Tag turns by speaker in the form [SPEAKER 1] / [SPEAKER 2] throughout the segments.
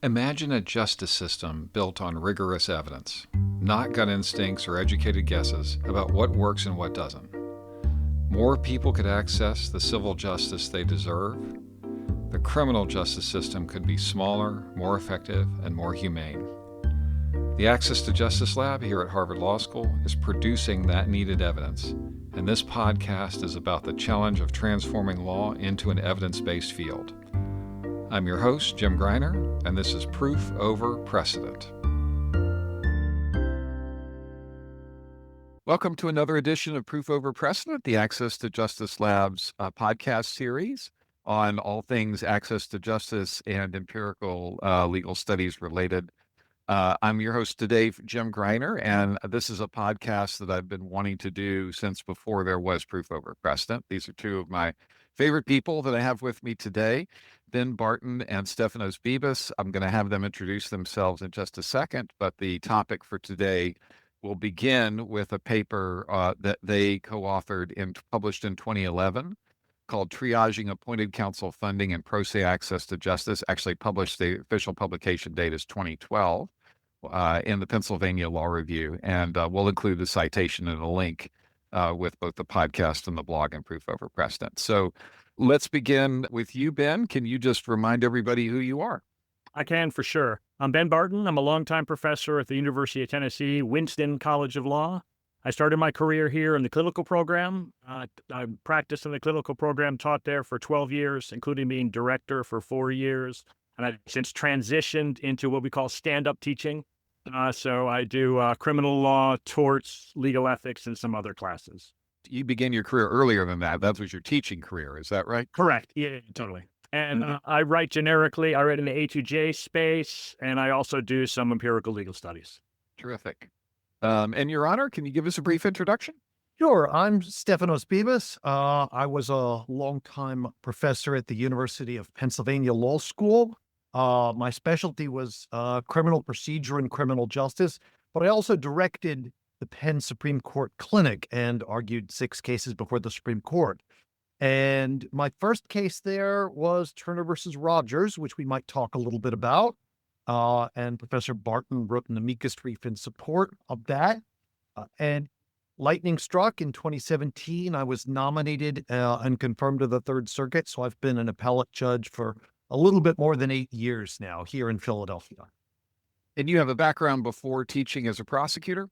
[SPEAKER 1] Imagine a justice system built on rigorous evidence, not gut instincts or educated guesses about what works and what doesn't. More people could access the civil justice they deserve. The criminal justice system could be smaller, more effective, and more humane. The Access to Justice Lab here at Harvard Law School is producing that needed evidence, and this podcast is about the challenge of transforming law into an evidence-based field. I'm your host, Jim Greiner, and this is Proof Over Precedent.
[SPEAKER 2] Welcome to another edition of Proof Over Precedent, the Access to Justice Lab's podcast series on all things access to justice and empirical legal studies related. I'm your host today, Jim Greiner, and this is a podcast that I've been wanting to do since before there was Proof Over Precedent. These are two of my favorite people that I have with me today, Ben Barton and Stephanos Bibas. I'm going to have them introduce themselves in just a second, but the topic for today will begin with a paper that they co-authored and published in 2011 called Triaging Appointed Counsel Funding and Pro Se Access to Justice. Actually published, the official publication date is 2012 in the Pennsylvania Law Review. And we'll include the citation and a link with both the podcast and the blog and Proof Over Precedent. So let's begin with you, Ben. Can you just remind everybody who you are?
[SPEAKER 3] I can, for sure. I'm Ben Barton. I'm a longtime professor at the University of Tennessee, Winston College of Law. I started my career here in the clinical program. I practiced in the clinical program, taught there for 12 years, including being director for 4 years. And I've since transitioned into what we call stand-up teaching. So I do criminal law, torts, legal ethics, and some other classes.
[SPEAKER 2] You began your career earlier than that. That was your teaching career. Is that right?
[SPEAKER 3] Correct. Yeah, totally. And I write generically. I write in the A2J space, and I also do some empirical legal studies.
[SPEAKER 2] Terrific. And Your Honor, can you give us a brief introduction?
[SPEAKER 4] Sure. I'm Stephanos Bibas. I was a longtime professor at the University of Pennsylvania Law School. My specialty was criminal procedure and criminal justice, but I also directed the Penn Supreme Court Clinic and argued 6 cases before the Supreme Court. And my first case there was Turner versus Rogers, which we might talk a little bit about. And Professor Barton wrote an amicus brief in support of that. And lightning struck in 2017. I was nominated and confirmed to the Third Circuit. So I've been an appellate judge for a little bit more than 8 years now here in Philadelphia.
[SPEAKER 2] And you have a background before teaching as a prosecutor?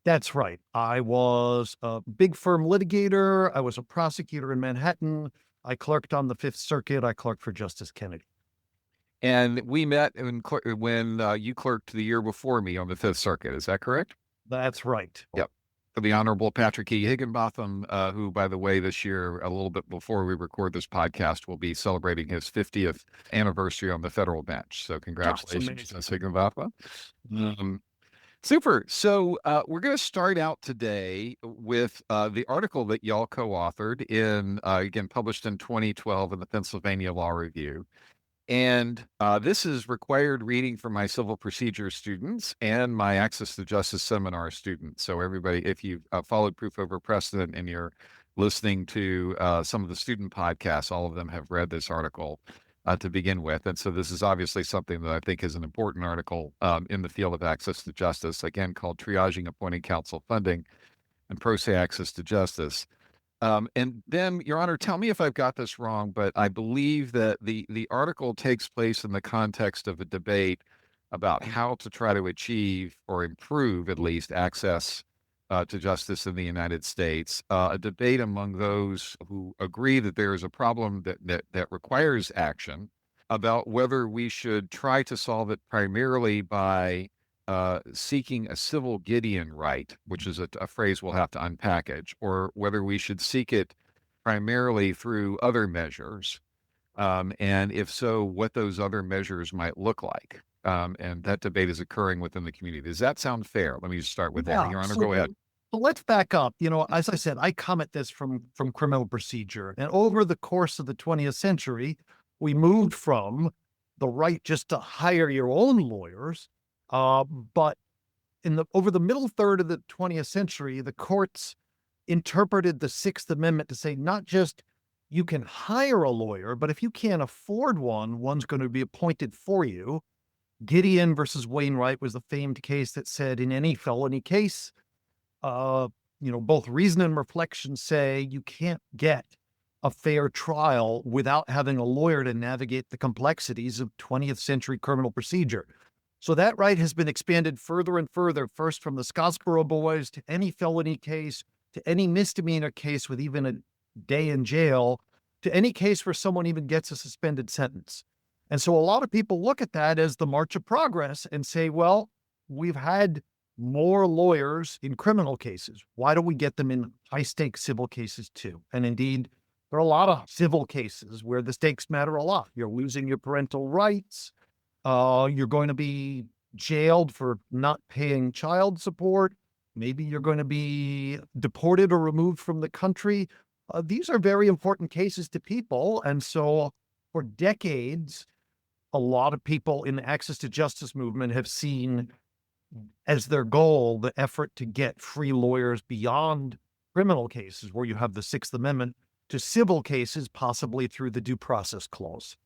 [SPEAKER 4] That's right. I was a big firm litigator. I was a prosecutor in Manhattan. I clerked on the Fifth Circuit. I clerked for Justice Kennedy.
[SPEAKER 2] And we met when you clerked the year before me on the Fifth Circuit. Is that correct?
[SPEAKER 4] That's right.
[SPEAKER 2] Yep. For the Honorable Patrick E. Higginbotham, who, by the way, this year, a little bit before we record this podcast, will be celebrating his 50th anniversary on the federal bench. So congratulations, Ms. Higginbotham. Super. So we're going to start out today with the article that y'all co-authored in, again, published in 2012 in the Pennsylvania Law Review. And this is required reading for my civil procedure students and my Access to Justice seminar students. So everybody, if you've followed Proof Over Precedent and you're listening to some of the student podcasts, all of them have read this article to begin with. And so this is obviously something that I think is an important article in the field of access to justice, again, called Triaging Appointed Counsel Funding and Pro Se Access to Justice. And then, Your Honor, tell me if I've got this wrong, but I believe that the article takes place in the context of a debate about how to try to achieve or improve, at least, access to justice in the United States, a debate among those who agree that there is a problem that requires action, about whether we should try to solve it primarily by seeking a civil Gideon right, which is a phrase we'll have to unpackage, or whether we should seek it primarily through other measures, and if so, what those other measures might look like. And that debate is occurring within the community. Does that sound fair? Let me just start with that. Your Honor, go ahead.
[SPEAKER 4] So let's back up. As I said, I come at this from criminal procedure. And over the course of the 20th century, we moved from the right just to hire your own lawyers. But over the middle third of the 20th century, the courts interpreted the Sixth Amendment to say not just you can hire a lawyer, but if you can't afford one, one's going to be appointed for you. Gideon versus Wainwright was the famed case that said in any felony case, both reason and reflection say you can't get a fair trial without having a lawyer to navigate the complexities of 20th century criminal procedure. So that right has been expanded further and further, first from the Scottsboro Boys to any felony case, to any misdemeanor case with even a day in jail, to any case where someone even gets a suspended sentence. And so a lot of people look at that as the march of progress and say, well, we've had more lawyers in criminal cases. Why don't we get them in high-stakes civil cases too? And indeed, there are a lot of civil cases where the stakes matter a lot. You're losing your parental rights. You're going to be jailed for not paying child support. Maybe you're going to be deported or removed from the country. These are very important cases to people. And so for decades, a lot of people in the access to justice movement have seen as their goal the effort to get free lawyers beyond criminal cases where you have the Sixth Amendment to civil cases, possibly through the due process clause.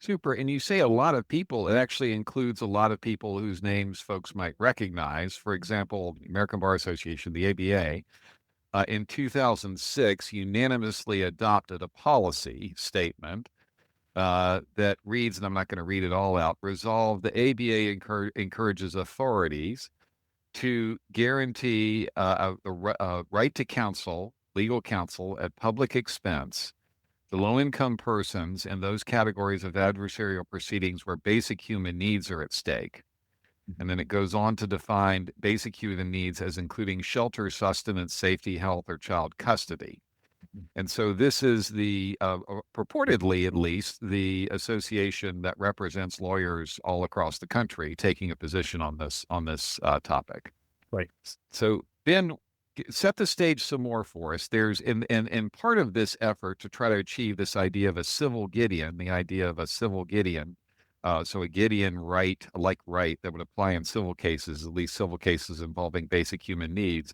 [SPEAKER 2] Super. And you say a lot of people, it actually includes a lot of people whose names folks might recognize. For example, the American Bar Association, the ABA, in 2006, unanimously adopted a policy statement that reads, and I'm not going to read it all out, resolve the ABA encourages authorities to guarantee a right to counsel, legal counsel at public expense to low-income persons in those categories of adversarial proceedings where basic human needs are at stake. And then it goes on to define basic human needs as including shelter, sustenance, safety, health, or child custody. And so this is the, purportedly at least, the association that represents lawyers all across the country taking a position on this topic.
[SPEAKER 3] Right.
[SPEAKER 2] So Ben, set the stage some more for us. There's in part of this effort to try to achieve this idea of a civil Gideon, the idea of a civil Gideon. So a Gideon right that would apply in civil cases, at least civil cases involving basic human needs,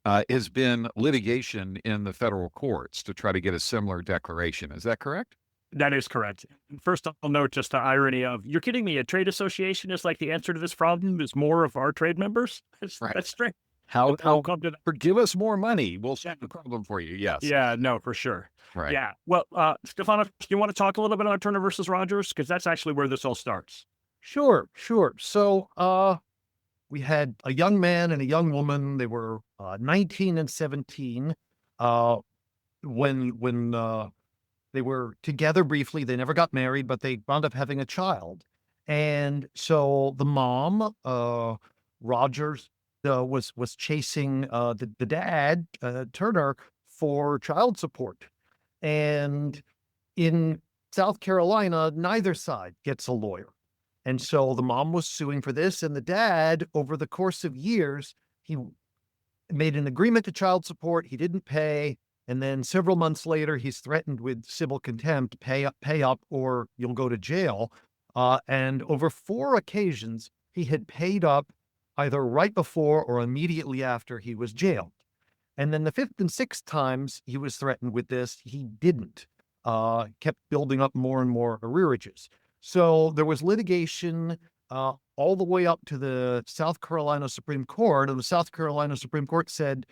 [SPEAKER 2] has been litigation in the federal courts to try to get a similar declaration. Is that correct?
[SPEAKER 3] That is correct. First, I'll note just the irony of, you're kidding me, a trade association is like the answer to this problem is more of our trade members?
[SPEAKER 2] Right.
[SPEAKER 3] That's strange.
[SPEAKER 2] How
[SPEAKER 3] come to that?
[SPEAKER 2] for give us more money, we'll solve the problem for you. Yes.
[SPEAKER 3] Yeah, no, for sure.
[SPEAKER 2] Right.
[SPEAKER 3] Yeah. Well, Stephanos, do you want to talk a little bit on Turner versus Rogers? Because that's actually where this all starts.
[SPEAKER 4] Sure. So we had a young man and a young woman. They were 19 and 17 when they were together briefly. They never got married, but they wound up having a child. And so the mom, Rogers, was chasing the dad, Turner, for child support. And in South Carolina, neither side gets a lawyer. And so the mom was suing for this, and the dad, over the course of years, he made an agreement to child support. He didn't pay. And then several months later, he's threatened with civil contempt, pay up, or you'll go to jail. And over 4 occasions, he had paid up either right before or immediately after he was jailed. And then the 5th and 6th times he was threatened with this, he didn't, kept building up more and more arrearages. So there was litigation all the way up to the South Carolina Supreme Court, and the South Carolina Supreme Court said,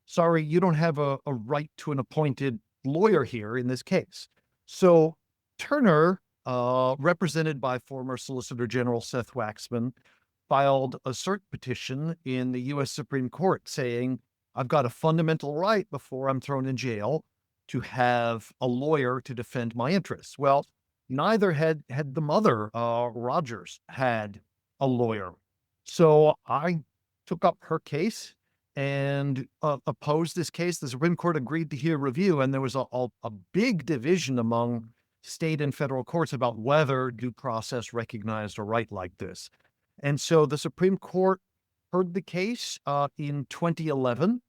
[SPEAKER 4] sorry, you don't have a right to an appointed lawyer here in this case. So Turner, represented by former Solicitor General Seth Waxman, filed a cert petition in the U.S. Supreme Court saying, I've got a fundamental right before I'm thrown in jail to have a lawyer to defend my interests. Well, neither had the mother, Rogers, had a lawyer. So I took up her case and opposed this case. The Supreme Court agreed to hear review, and there was a big division among state and federal courts about whether due process recognized a right like this. And so the Supreme Court heard the case in 2011,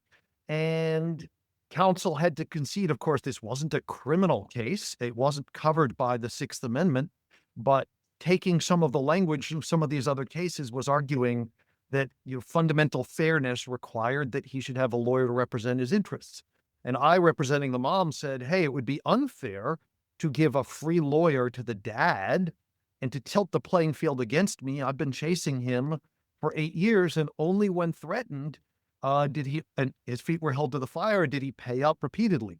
[SPEAKER 4] and counsel had to concede, of course, this wasn't a criminal case. It wasn't covered by the Sixth Amendment, but taking some of the language of some of these other cases was arguing that fundamental fairness required that he should have a lawyer to represent his interests. And I, representing the mom, said, hey, it would be unfair to give a free lawyer to the dad And to tilt the playing field against me, I've been chasing him for 8 years, and only when threatened and his feet were held to the fire, did he pay up repeatedly.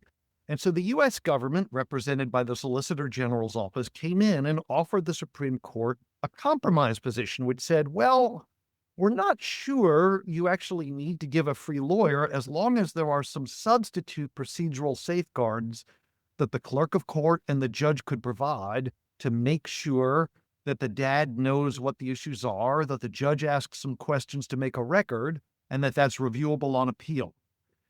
[SPEAKER 4] And so the U.S. government, represented by the Solicitor General's office, came in and offered the Supreme Court a compromise position, which said, well, we're not sure you actually need to give a free lawyer as long as there are some substitute procedural safeguards that the clerk of court and the judge could provide to make sure that the dad knows what the issues are, that the judge asks some questions to make a record, and that that's reviewable on appeal.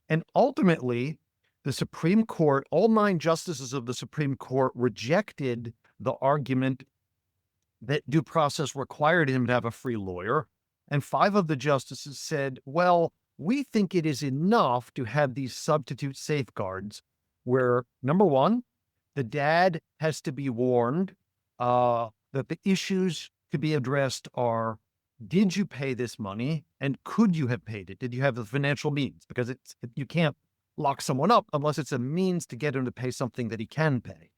[SPEAKER 4] And ultimately, the Supreme Court, all 9 justices of the Supreme Court, rejected the argument that due process required him to have a free lawyer. And 5 of the justices said, well, we think it is enough to have these substitute safeguards where, number one, the dad has to be warned that the issues to be addressed are, did you pay this money, and could you have paid it? Did you have the financial means? Because you can't lock someone up unless it's a means to get him to pay something that he can pay.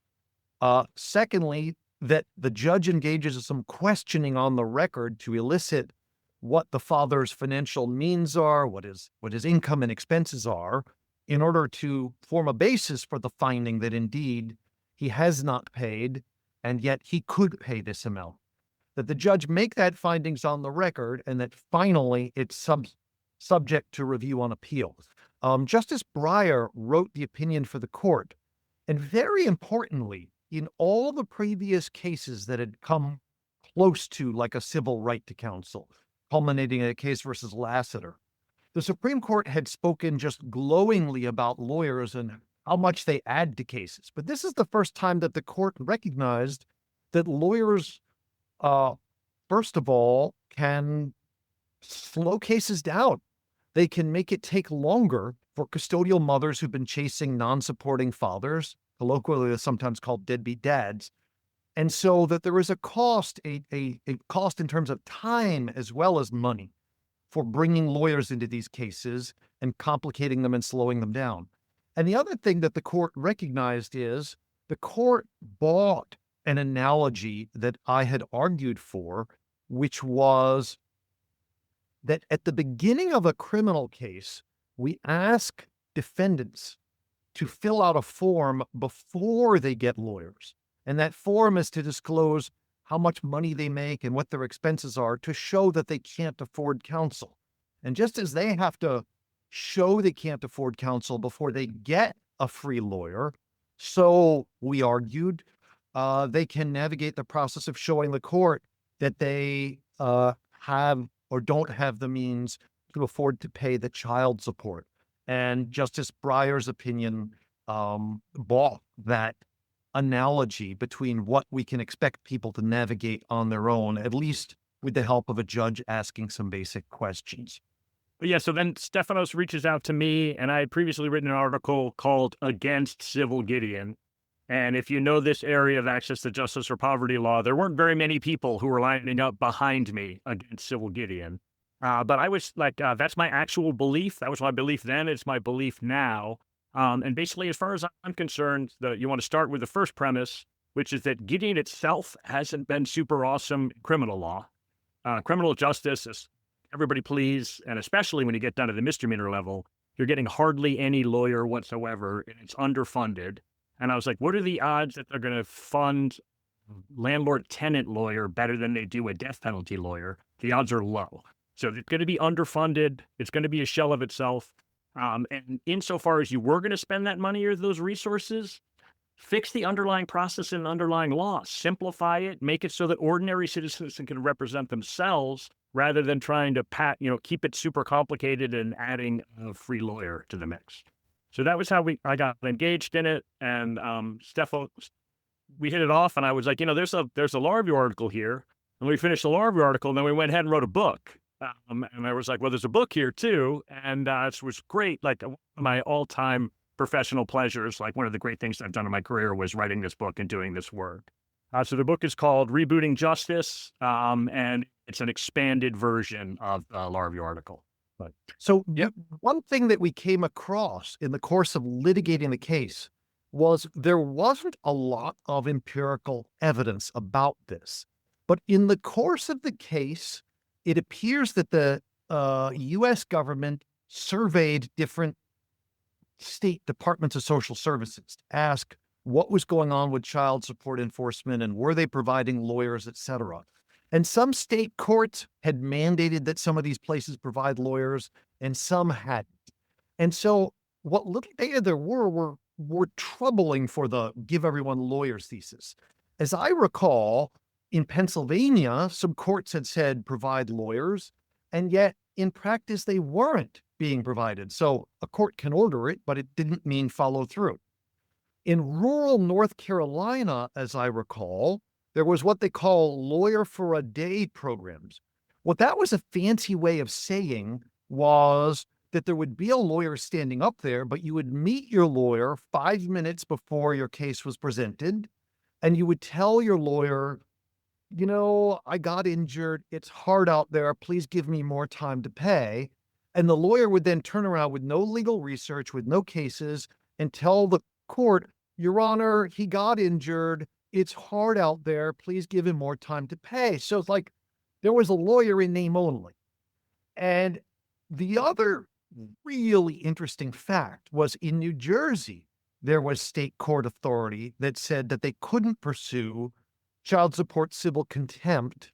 [SPEAKER 4] Secondly, that the judge engages in some questioning on the record to elicit what the father's financial means are, what his income and expenses are, in order to form a basis for the finding that indeed he has not paid, and yet he could pay this amount. That the judge make that findings on the record, and that finally it's subject to review on appeal. Justice Breyer wrote the opinion for the court, and very importantly, in all the previous cases that had come close to like a civil right to counsel, culminating in a case versus Lassiter, the Supreme Court had spoken just glowingly about lawyers and how much they add to cases. But this is the first time that the court recognized that lawyers, first of all, can slow cases down. They can make it take longer for custodial mothers who've been chasing non-supporting fathers, colloquially sometimes called deadbeat dads. And so that there is a cost, a cost in terms of time as well as money for bringing lawyers into these cases and complicating them and slowing them down. And the other thing that the court recognized is the court bought an analogy that I had argued for, which was that at the beginning of a criminal case, we ask defendants to fill out a form before they get lawyers. And that form is to disclose how much money they make and what their expenses are to show that they can't afford counsel. And just as they have to show they can't afford counsel before they get a free lawyer, so we argued they can navigate the process of showing the court that they have or don't have the means to afford to pay the child support. And Justice Breyer's opinion bought that analogy between what we can expect people to navigate on their own, at least with the help of a judge asking some basic questions.
[SPEAKER 3] Yeah, so then Stephanos reaches out to me, and I had previously written an article called Against Civil Gideon. And if you know this area of access to justice or poverty law, there weren't very many people who were lining up behind me against Civil Gideon. But I was like, that's my actual belief. That was my belief then. It's my belief now. And basically, as far as I'm concerned, you want to start with the first premise, which is that Gideon itself hasn't been super awesome in criminal law. Criminal justice is everybody please, and especially when you get down to the misdemeanor level, you're getting hardly any lawyer whatsoever, and it's underfunded. And I was like, what are the odds that they're going to fund landlord-tenant lawyer better than they do a death penalty lawyer? The odds are low. So it's going to be underfunded. It's going to be a shell of itself. And insofar as you were going to spend that money or those resources, fix the underlying process and underlying law, simplify it, make it so that ordinary citizens can represent themselves rather than trying to keep it super complicated and adding a free lawyer to the mix. So that was how I got engaged in it. And we hit it off, and I was like, there's a law review article here. And we finished the law review article, and then we went ahead and wrote a book. And I was like, well, there's a book here too. And it was great. Like one of my all-time professional pleasures, like one of the great things I've done in my career was writing this book and doing this work. So the book is called Rebooting Justice, and it's an expanded version of the law review article. But
[SPEAKER 4] So one thing that we came across in the course of litigating the case was there wasn't a lot of empirical evidence about this. But in the course of the case, it appears that the U.S. government surveyed different state departments of social services to ask what was going on with child support enforcement and were they providing lawyers, et cetera. And some state courts had mandated that some of these places provide lawyers and some hadn't. And so what little data there were troubling for the give everyone lawyers thesis. As I recall, in Pennsylvania, some courts had said provide lawyers, and yet in practice they weren't being provided. So a court can order it, but it didn't mean follow through. In rural North Carolina, as I recall, there was what they call lawyer for a day programs. What that was a fancy way of saying was that there would be a lawyer standing up there, but you would meet your lawyer 5 minutes before your case was presented, and you would tell your lawyer, you know, I got injured. It's hard out there. Please give me more time to pay. And the lawyer would then turn around with no legal research, with no cases, and tell the court, Your Honor, he got injured. It's hard out there. Please give him more time to pay. So it's like there was a lawyer in name only. And the other really interesting fact was in New Jersey, there was state court authority that said that they couldn't pursue child support civil contempt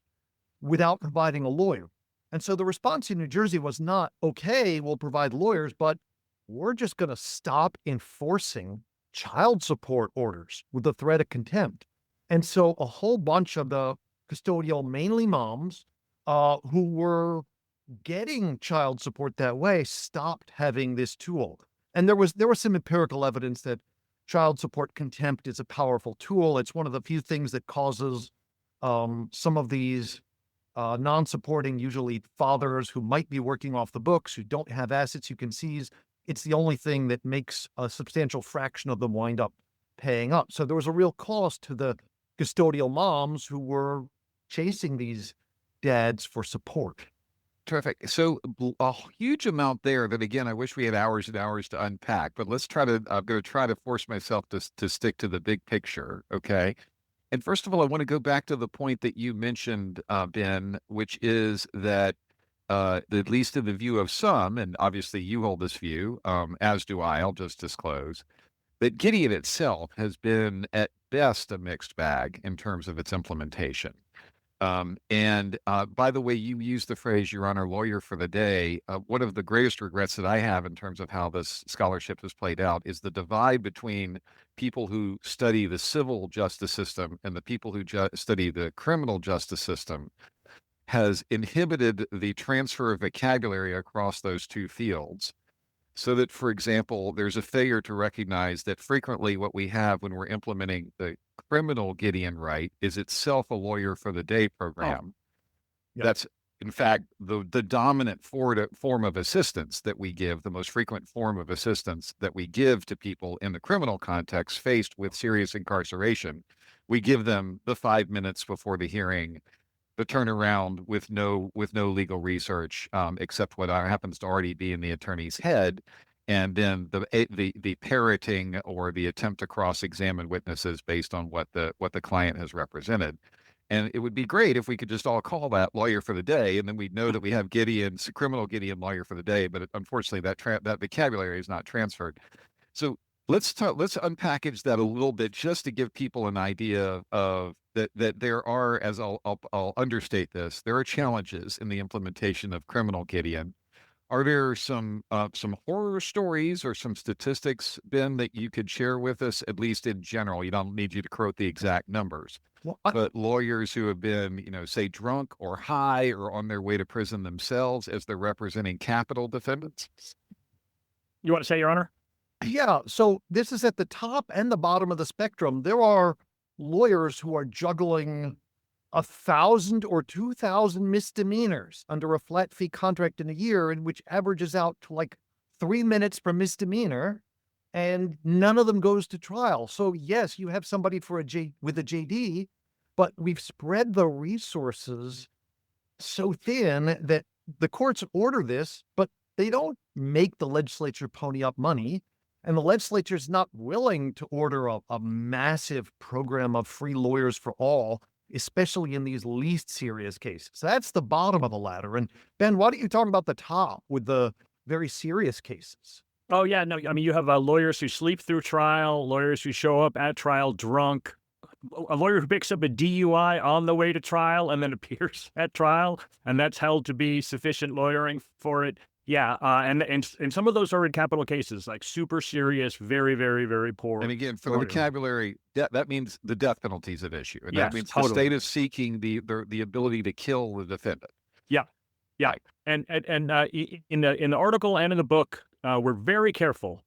[SPEAKER 4] without providing a lawyer. And so the response in New Jersey was not, okay, we'll provide lawyers, but we're just going to stop enforcing child support orders with the threat of contempt. And so a whole bunch of the custodial, mainly moms, who were getting child support that way, stopped having this tool. And there was some empirical evidence that child support contempt is a powerful tool. It's one of the few things that causes some of these non-supporting, usually fathers who might be working off the books, who don't have assets you can seize. It's the only thing that makes a substantial fraction of them wind up paying up. So there was a real cost to the custodial moms who were chasing these dads for support.
[SPEAKER 2] Terrific. So a huge amount there that, again, I wish we had hours and hours to unpack, but I'm going to try to force myself to stick to the big picture. Okay. And first of all, I want to go back to the point that you mentioned, Ben, which is that at least in the view of some, and obviously you hold this view, as do I'll just disclose, that Gideon itself has been at best a mixed bag in terms of its implementation. And by the way, you used the phrase, Your Honor, lawyer for the day. One of the greatest regrets that I have in terms of how this scholarship has played out is the divide between people who study the civil justice system and the people who study the criminal justice system has inhibited the transfer of vocabulary across those two fields. So that, for example, there's a failure to recognize that frequently what we have when we're implementing the criminal Gideon right is itself a lawyer for the day program.
[SPEAKER 4] Yep.
[SPEAKER 2] That's, in fact, the dominant form of assistance that we give, the most frequent form of assistance that we give to people in the criminal context faced with serious incarceration. We give them the 5 minutes before the hearing, the turnaround with no legal research, except what happens to already be in the attorney's head, and then the parroting or the attempt to cross-examine witnesses based on what the client has represented. And it would be great if we could just all call that lawyer for the day, and then we'd know that we have Gideon's criminal Gideon lawyer for the day. But unfortunately, that vocabulary is not transferred. So let's unpackage that a little bit, just to give people an idea of that there are, as I'll understate this, there are challenges in the implementation of criminal Gideon. Are there some horror stories or some statistics, Ben, that you could share with us, at least in general? You don't need you to quote the exact numbers, but lawyers who have been, say, drunk or high or on their way to prison themselves as they're representing capital defendants.
[SPEAKER 3] You want to say, Your Honor?
[SPEAKER 4] Yeah. So this is at the top and the bottom of the spectrum. There are lawyers who are juggling 1,000 or 2,000 misdemeanors under a flat fee contract in a year, in which averages out to like 3 minutes per misdemeanor, and none of them goes to trial. So yes, you have somebody with a JD, but we've spread the resources so thin that the courts order this, but they don't make the legislature pony up money. And the legislature is not willing to order a massive program of free lawyers for all especially in these least serious cases. That's the bottom of the ladder. And Ben, why don't you talk about the top with the very serious cases?
[SPEAKER 3] Oh, yeah. No, I mean, you have lawyers who sleep through trial, lawyers who show up at trial drunk, a lawyer who picks up a DUI on the way to trial and then appears at trial, and that's held to be sufficient lawyering for it. Yeah, and some of those are in capital cases, like super serious, very, very, very poor.
[SPEAKER 2] And again, for the
[SPEAKER 3] lawyering.
[SPEAKER 2] vocabulary, that means the death penalty is at issue. And
[SPEAKER 3] Yes,
[SPEAKER 2] that means
[SPEAKER 3] totally.
[SPEAKER 2] the state is seeking the ability to kill the defendant.
[SPEAKER 3] Yeah.
[SPEAKER 2] Right.
[SPEAKER 3] And in the article and in the book, we're very careful.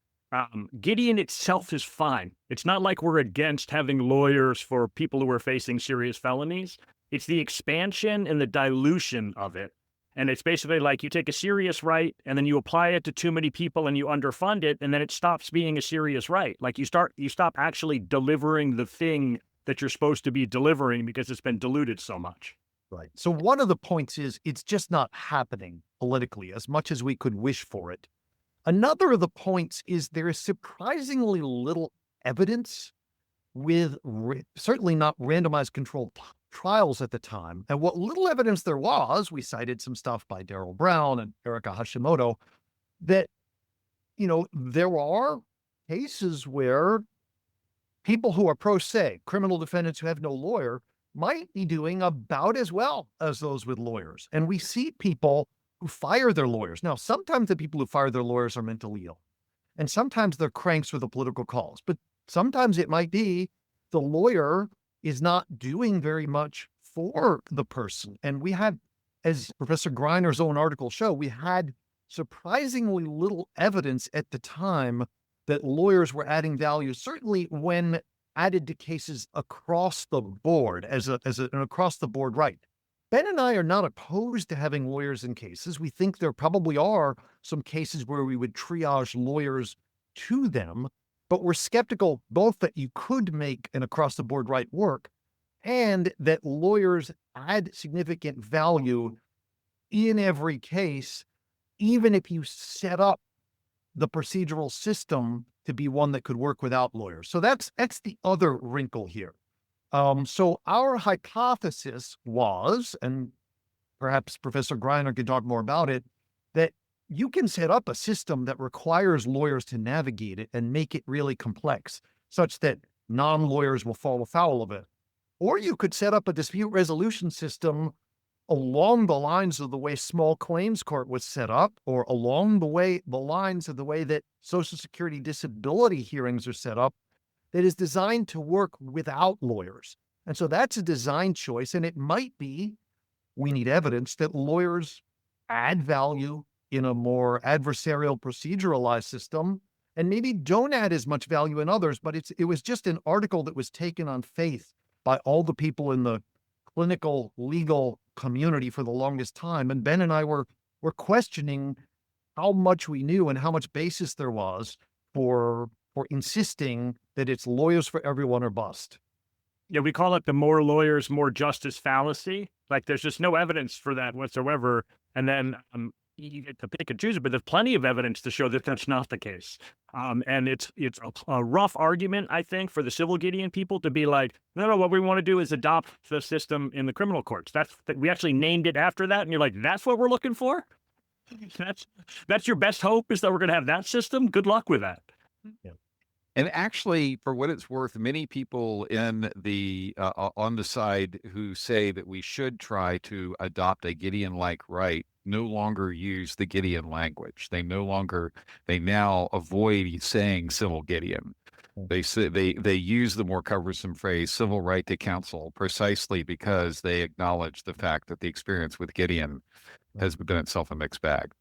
[SPEAKER 3] Gideon itself is fine. It's not like we're against having lawyers for people who are facing serious felonies. It's the expansion and the dilution of it. And it's basically like you take a serious right and then you apply it to too many people and you underfund it, and then it stops being a serious right. Like you stop actually delivering the thing that you're supposed to be delivering because it's been diluted so much.
[SPEAKER 4] Right. So one of the points is it's just not happening politically as much as we could wish for it. Another of the points is there is surprisingly little evidence with certainly not randomized controlled trials at the time. And what little evidence there was, we cited some stuff by Darrell Brown and Erika Hashimoto, that, there are cases where people who are pro se, criminal defendants who have no lawyer, might be doing about as well as those with lawyers. And we see people who fire their lawyers. Now, sometimes the people who fire their lawyers are mentally ill, and sometimes they're cranks with a political cause, but sometimes it might be the lawyer is not doing very much for the person. And we had, as Professor Greiner's own article show, we had surprisingly little evidence at the time that lawyers were adding value, certainly when added to cases across the board as an across the board right. Ben and I are not opposed to having lawyers in cases. We think there probably are some cases where we would triage lawyers to them, but we're skeptical both that you could make an across the board right work and that lawyers add significant value in every case, even if you set up the procedural system to be one that could work without lawyers. So that's the other wrinkle here. So our hypothesis was, and perhaps Professor Greiner can talk more about it, that you can set up a system that requires lawyers to navigate it and make it really complex, such that non-lawyers will fall afoul of it. Or you could set up a dispute resolution system along the lines of the way small claims court was set up, or along the lines of the way that Social Security disability hearings are set up, that is designed to work without lawyers. And so that's a design choice. And it might be, we need evidence that lawyers add value in a more adversarial proceduralized system and maybe don't add as much value in others, but it was just an article that was taken on faith by all the people in the clinical legal community for the longest time. And Ben and I were questioning how much we knew and how much basis there was for insisting that it's lawyers for everyone or bust.
[SPEAKER 3] Yeah, we call it the more lawyers, more justice fallacy. Like there's just no evidence for that whatsoever. And then you get to pick and choose, but there's plenty of evidence to show that that's not the case. And it's a rough argument, I think, for the civil Gideon people to be like, no, what we want to do is adopt the system in the criminal courts. We actually named it after that. And you're like, that's what we're looking for? That's your best hope, is that we're going to have that system? Good luck with that.
[SPEAKER 4] Yeah.
[SPEAKER 2] And actually, for what it's worth, many people in on the side who say that we should try to adopt a Gideon-like right no longer use the Gideon language. They now avoid saying civil Gideon. They say they use the more cumbersome phrase civil right to counsel, precisely because they acknowledge the fact that the experience with Gideon has been itself a mixed bag.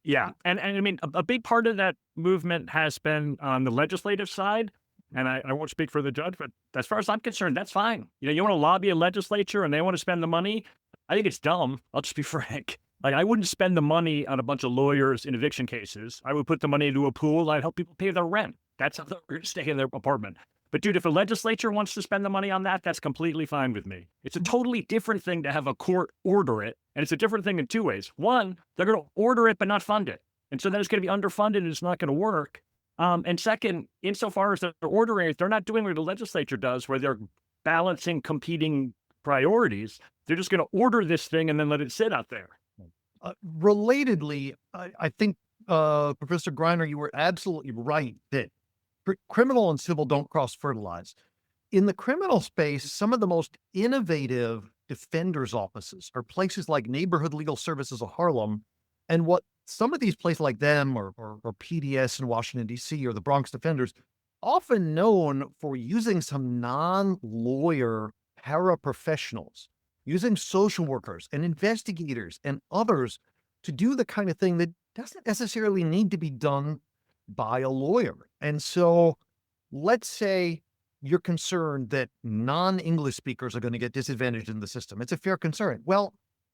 [SPEAKER 3] Yeah. And I mean, a big part of that movement has been on the legislative side. And I won't speak for the judge, but as far as I'm concerned, that's fine. You want to lobby a legislature and they want to spend the money. I think it's dumb. I'll just be frank. Like, I wouldn't spend the money on a bunch of lawyers in eviction cases. I would put the money into a pool. I'd help people pay their rent. That's how they're going to stay in their apartment. But dude, if a legislature wants to spend the money on that, that's completely fine with me. It's a totally different thing to have a court order it. And it's a different thing in two ways. One, they're going to order it, but not fund it. And so then it's going to be underfunded and it's not going to work. And second, insofar as they're ordering it, they're not doing what the legislature does, where they're balancing competing priorities. They're just going to order this thing and then let it sit out there.
[SPEAKER 4] Relatedly, I think, Professor Greiner, you were absolutely right that criminal and civil don't cross-fertilize. In the criminal space, some of the most innovative defenders' offices are places like Neighborhood Legal Services of Harlem. And what some of these places like them or PDS in Washington, D.C., or the Bronx Defenders, often known for using some non-lawyer paraprofessionals, using social workers and investigators and others to do the kind of thing that doesn't necessarily need to be done by a lawyer. And so let's say you're concerned that non-English speakers are going to get disadvantaged in the system. It's a fair concern. Well,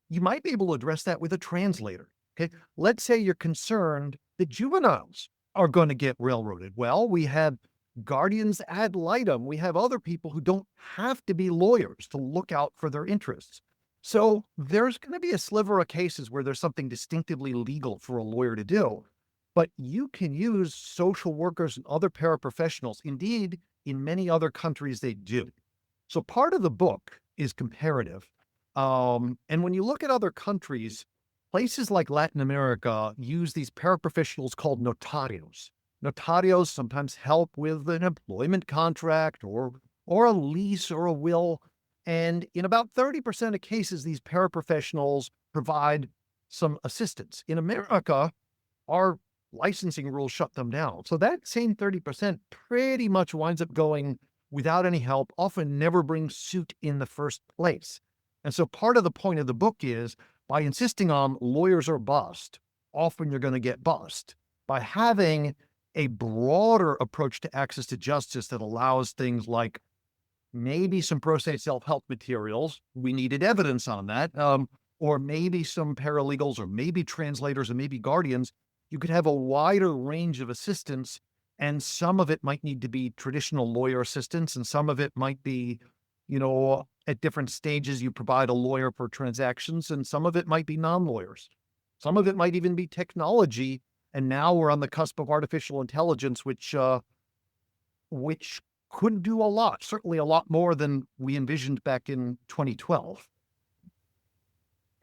[SPEAKER 4] you might be able to address that with a translator. Okay. Let's say you're concerned that juveniles are going to get railroaded. Well, we have guardians ad litem. We have other people who don't have to be lawyers to look out for their interests. So there's going to be a sliver of cases where there's something distinctively legal for a lawyer to do, but you can use social workers and other paraprofessionals. Indeed, in many other countries, they do. So part of the book is comparative. And when you look at other countries, places like Latin America use these paraprofessionals called notarios. Notarios sometimes help with an employment contract or a lease or a will. And in about 30% of cases, these paraprofessionals provide some assistance. In America, our licensing rules shut them down. So that same 30% pretty much winds up going without any help, often never brings suit in the first place. And so part of the point of the book is by insisting on lawyers or bust, often you're going to get bust. By having a broader approach to access to justice that allows things like maybe some pro se self-help materials, we needed evidence on that, or maybe some paralegals, or maybe translators, or maybe guardians, you could have a wider range of assistance, and some of it might need to be traditional lawyer assistance, and some of it might be, at different stages you provide a lawyer for transactions, and some of it might be non-lawyers. Some of it might even be technology, and now we're on the cusp of artificial intelligence, which could do a lot, certainly a lot more than we envisioned back in 2012.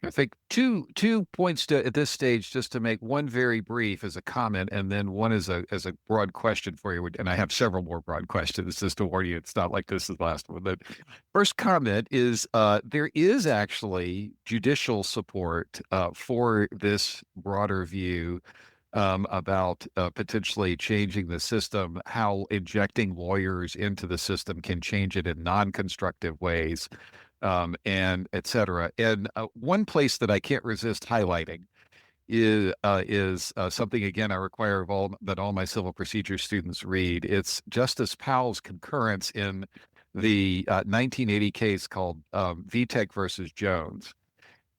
[SPEAKER 2] I think two points at this stage, just to make one very brief as a comment, and then one as a broad question for you. And I have several more broad questions, just to warn you. It's not like this is the last one. The first comment is there is actually judicial support for this broader view about potentially changing the system, how injecting lawyers into the system can change it in non-constructive ways. And et cetera. And one place that I can't resist highlighting is something, again, I require that all my civil procedure students read. It's Justice Powell's concurrence in the 1980 case called VTech versus Jones.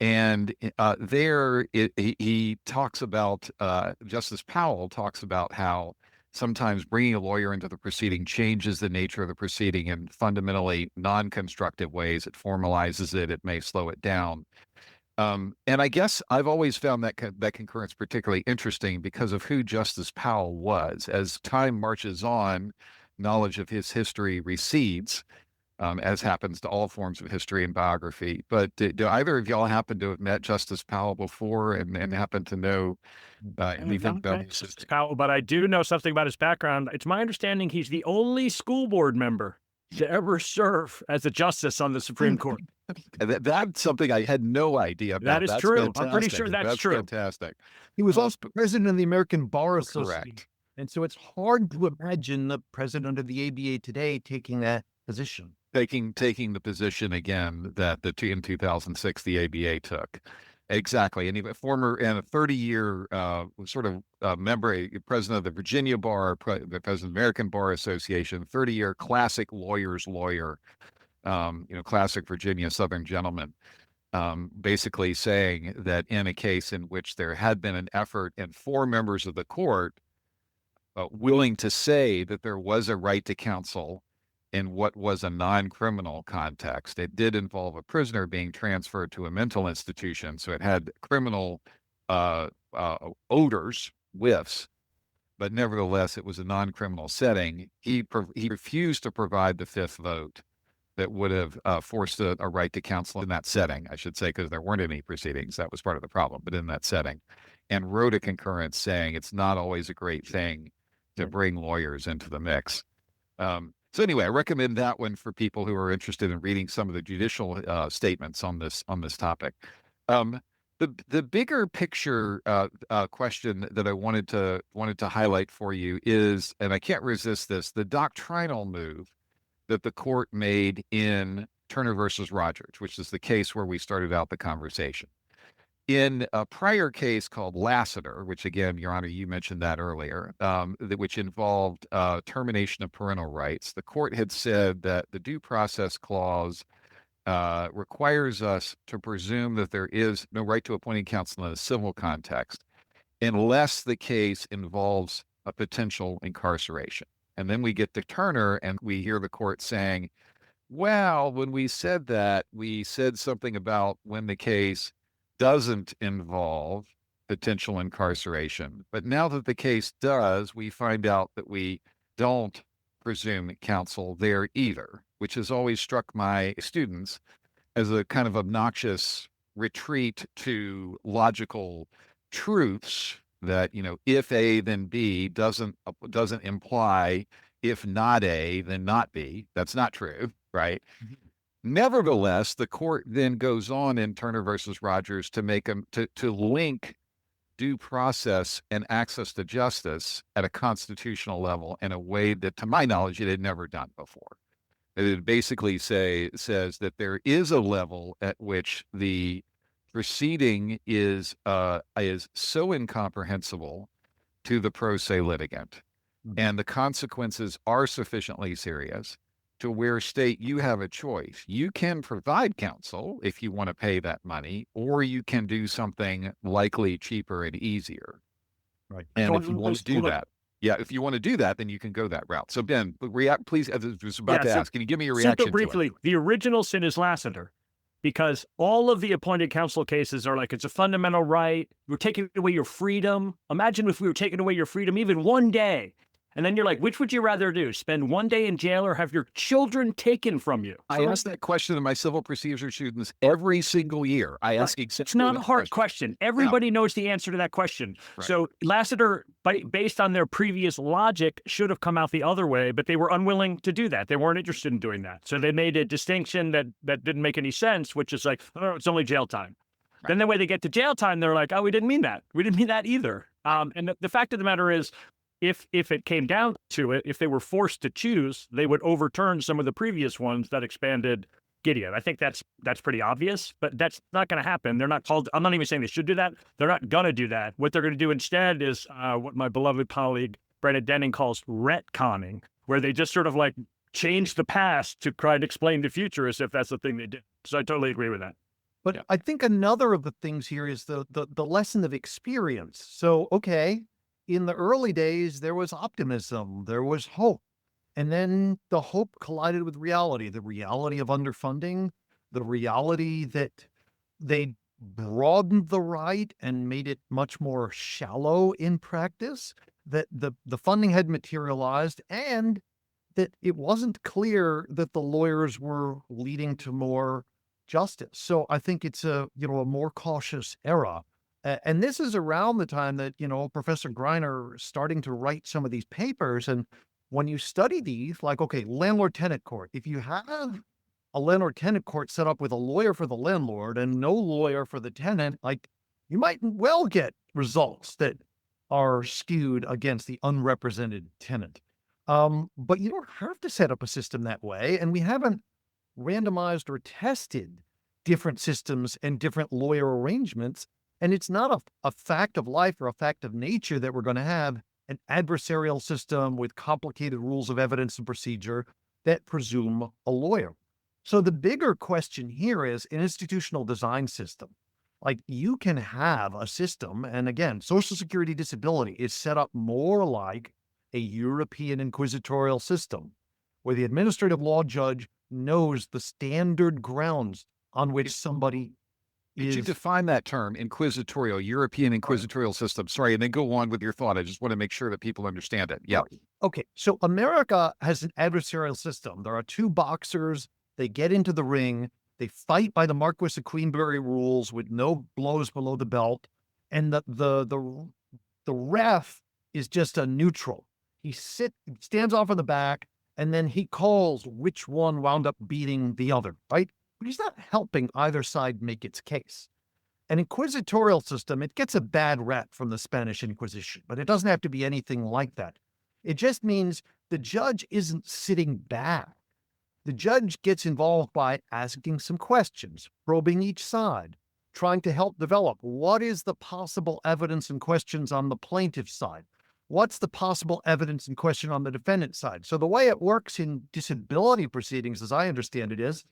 [SPEAKER 2] And there he talks about, Justice Powell talks about how sometimes bringing a lawyer into the proceeding changes the nature of the proceeding in fundamentally non-constructive ways. It formalizes it. It may slow it down. And I guess I've always found that concurrence particularly interesting because of who Justice Powell was. As time marches on, knowledge of his history recedes, as happens to all forms of history and biography. But do either of y'all happen to have met Justice Powell before and happen to know anything about
[SPEAKER 3] Justice Powell? But I do know something about his background. It's my understanding he's the only school board member to ever serve as a justice on the Supreme Court.
[SPEAKER 2] That's something I had no idea about.
[SPEAKER 3] That is
[SPEAKER 2] That's
[SPEAKER 3] true.
[SPEAKER 2] Fantastic.
[SPEAKER 3] I'm pretty sure that's true.
[SPEAKER 2] Fantastic.
[SPEAKER 4] He was also president of the American Bar Association.
[SPEAKER 2] Correct.
[SPEAKER 4] And so it's hard to imagine the president of the ABA today taking that position.
[SPEAKER 2] Taking the position again that in 2006 the ABA took. Exactly. And a 30-year member, president of the Virginia Bar, president of the American Bar Association, 30-year classic lawyer's lawyer, classic Virginia Southern gentleman, basically saying that in a case in which there had been an effort and 4 members of the court willing to say that there was a right to counsel in what was a non-criminal context. It did involve a prisoner being transferred to a mental institution, so it had criminal odors, whiffs, but nevertheless, it was a non-criminal setting. He refused to provide the 5th vote that would have forced a right to counsel in that setting, I should say, because there weren't any proceedings. That was part of the problem, but in that setting, and wrote a concurrence saying it's not always a great thing to bring lawyers into the mix. So anyway, I recommend that one for people who are interested in reading some of the judicial statements on this topic. The bigger picture question that I wanted to highlight for you is, and I can't resist this, the doctrinal move that the court made in Turner versus Rogers, which is the case where we started out the conversation. In a prior case called Lassiter, which again, Your Honor, you mentioned that earlier, which involved termination of parental rights, the court had said that the due process clause requires us to presume that there is no right to appointing counsel in a civil context unless the case involves a potential incarceration. And then we get to Turner and we hear the court saying, well, when we said that, we said something about when the case doesn't involve potential incarceration. But now that the case does, we find out that we don't presume counsel there either, which has always struck my students as a kind of obnoxious retreat to logical truths that, if A, then B doesn't imply if not A, then not B. That's not true, right? Mm-hmm. Nevertheless, the court then goes on in Turner versus Rogers to make them to link due process and access to justice at a constitutional level in a way that, to my knowledge, it had never done before. It basically says that there is a level at which the proceeding is so incomprehensible to the pro se litigant, and the consequences are sufficiently serious to where state you have a choice. You can provide counsel if you want to pay that money, or you can do something likely cheaper and easier.
[SPEAKER 4] Right.
[SPEAKER 2] And if you want to do that, if you want to do that, then you can go that route. So Ben, react, please. I was about to ask, can you give me your reaction
[SPEAKER 3] super briefly,
[SPEAKER 2] to it?
[SPEAKER 3] The original sin is Lassiter, because all of the appointed counsel cases are like, it's a fundamental right. We're taking away your freedom. Imagine if we were taking away your freedom even one day. And then you're like, which would you rather do? Spend one day in jail or have your children taken from you?
[SPEAKER 2] I ask that question to my civil procedure students every single year. I ask exactly.
[SPEAKER 3] It's not a hard question. Everybody knows the answer to that question. Right. So Lassiter, based on their previous logic, should have come out the other way, but they were unwilling to do that. They weren't interested in doing that. So they made a distinction that didn't make any sense, which is like, oh, it's only jail time. Right. Then the way they get to jail time, they're like, oh, we didn't mean that. We didn't mean that either. And the fact of the matter is, if it came down to it, if they were forced to choose, they would overturn some of the previous ones that expanded Gideon. I think that's pretty obvious, but that's not going to happen. They're not called. I'm not even saying they should do that. They're not going to do that. What they're going to do instead is what my beloved colleague Brenda Denning calls retconning, where they just sort of like change the past to try and explain the future as if that's the thing they did. So I totally agree with that.
[SPEAKER 4] But I think another of the things here is the lesson of experience. So, okay, in the early days, there was optimism, there was hope. And then the hope collided with reality, the reality of underfunding, the reality that they broadened the right and made it much more shallow in practice, that the funding had materialized, and that it wasn't clear that the lawyers were leading to more justice. So I think it's a more cautious era. And this is around the time that, Professor Greiner is starting to write some of these papers. And when you study these, like, okay, landlord-tenant court, if you have a landlord-tenant court set up with a lawyer for the landlord and no lawyer for the tenant, like, you might well get results that are skewed against the unrepresented tenant. But you don't have to set up a system that way. And we haven't randomized or tested different systems and different lawyer arrangements. And it's not a fact of life or a fact of nature that we're going to have an adversarial system with complicated rules of evidence and procedure that presume a lawyer. So the bigger question here is an institutional design system. Like, you can have a system, and again, Social Security disability is set up more like a European inquisitorial system, where the administrative law judge knows the standard grounds on which somebody
[SPEAKER 2] Could you define that term, inquisitorial, European inquisitorial system? Sorry, and then go on with your thought. I just want to make sure that people understand it. Yeah.
[SPEAKER 4] Okay, so America has an adversarial system. There are two boxers They get into the ring. They fight by the Marquis of Queensberry rules with no blows below the belt. And the ref is just a neutral. He stands off in the back, and then he calls which one wound up beating the other, right? But he's not helping either side make its case. An inquisitorial system, it gets a bad rap from the Spanish Inquisition, but it doesn't have to be anything like that. It just means the judge isn't sitting back. The judge gets involved by asking some questions, probing each side, trying to help develop what is the possible evidence and questions on the plaintiff's side. What's the possible evidence and question on the defendant's side? So the way it works in disability proceedings, as I understand it, is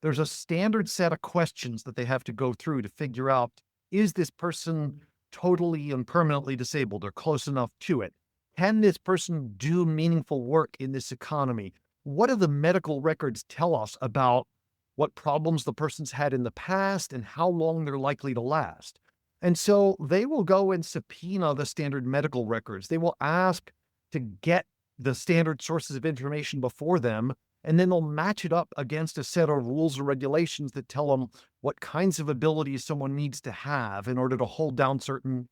[SPEAKER 4] there's a standard set of questions that they have to go through to figure out, is this person totally and permanently disabled or close enough to it? Can this person do meaningful work in this economy? What do the medical records tell us about what problems the person's had in the past and how long they're likely to last? And so they will go and subpoena the standard medical records. They will ask to get the standard sources of information before them, and then they'll match it up against a set of rules or regulations that tell them what kinds of abilities someone needs to have in order to hold down certain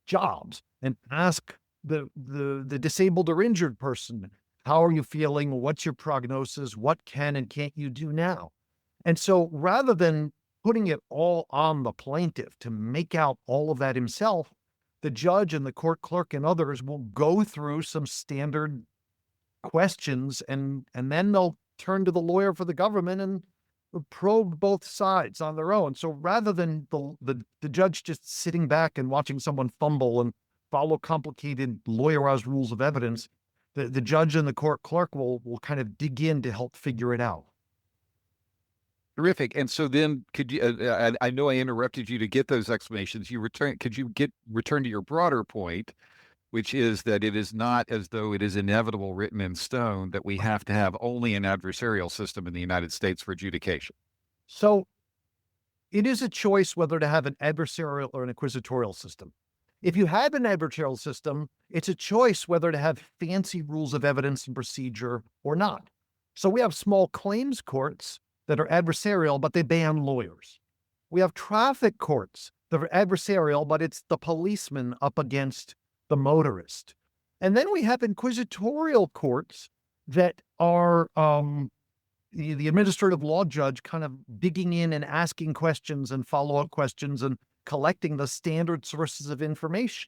[SPEAKER 4] jobs, and ask the disabled or injured person, how are you feeling? What's your prognosis? What can and can't you do now? And so rather than putting it all on the plaintiff to make out all of that himself, the judge and the court clerk and others will go through some standard questions, and then they'll turn to the lawyer for the government and probe both sides on their own. So rather than the judge just sitting back and watching someone fumble and follow complicated lawyerized rules of evidence, the judge and the court clerk will kind of dig in to help figure it out.
[SPEAKER 2] Terrific. And so then could you, I know I interrupted you to get those explanations. Could you return to your broader point, which is that it is not as though it is inevitable, written in stone, that we have to have only an adversarial system in the United States for adjudication?
[SPEAKER 4] So it is a choice whether to have an adversarial or an inquisitorial system. If you have an adversarial system, it's a choice whether to have fancy rules of evidence and procedure or not. So we have small claims courts that are adversarial, but they ban lawyers. We have traffic courts that are adversarial, but it's the policeman up against the motorist. And then we have inquisitorial courts that are the administrative law judge kind of digging in and asking questions and follow-up questions and collecting the standard sources of information,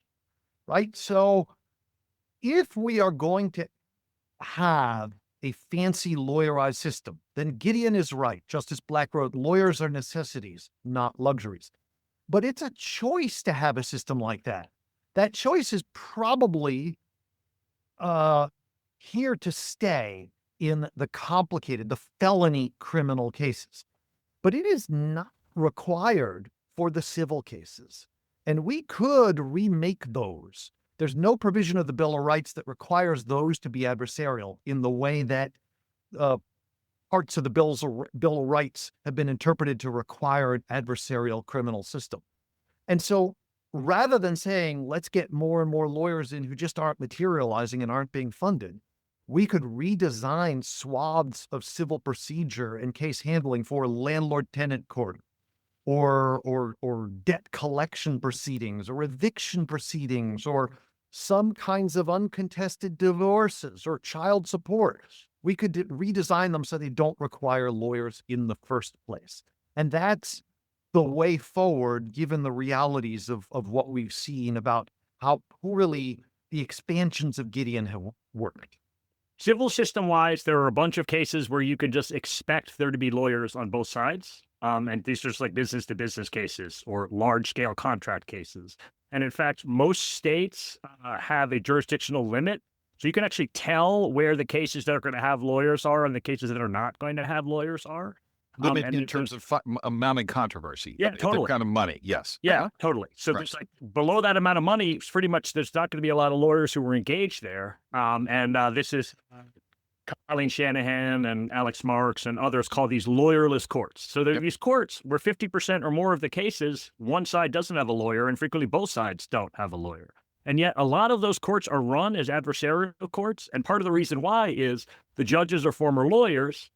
[SPEAKER 4] right? So if we are going to have a fancy lawyerized system, then Gideon is right. Justice Black wrote, lawyers are necessities, not luxuries. But it's a choice to have a system like that. That choice is probably here to stay in the complicated, the felony criminal cases. But it is not required for the civil cases. And we could remake those. There's no provision of the Bill of Rights that requires those to be adversarial in the way that parts of the Bill of Rights have been interpreted to require an adversarial criminal system. And so rather than saying, let's get more and more lawyers in who just aren't materializing and aren't being funded, we could redesign swaths of civil procedure and case handling for landlord-tenant court or debt collection proceedings or eviction proceedings or some kinds of uncontested divorces or child support. We could redesign them so they don't require lawyers in the first place. And that's the way forward, given the realities of what we've seen about how poorly the expansions of Gideon have worked.
[SPEAKER 3] Civil system-wise, there are a bunch of cases where you could just expect there to be lawyers on both sides. And these are just like business-to-business cases or large-scale contract cases. And in fact, most states have a jurisdictional limit. So you can actually tell where the cases that are going to have lawyers are and the cases that are not going to have lawyers are.
[SPEAKER 2] Limit in terms of amount of controversy.
[SPEAKER 3] Yeah, totally.
[SPEAKER 2] The kind of money, yes.
[SPEAKER 3] Yeah, totally. So there's like below that amount of money, it's pretty much there's not going to be a lot of lawyers who were engaged there. This is Eileen Shanahan and Alex Marks and others call these lawyerless courts. So there are these courts where 50% or more of the cases, one side doesn't have a lawyer, and frequently both sides don't have a lawyer. And yet a lot of those courts are run as adversarial courts. And part of the reason why is the judges are former lawyers,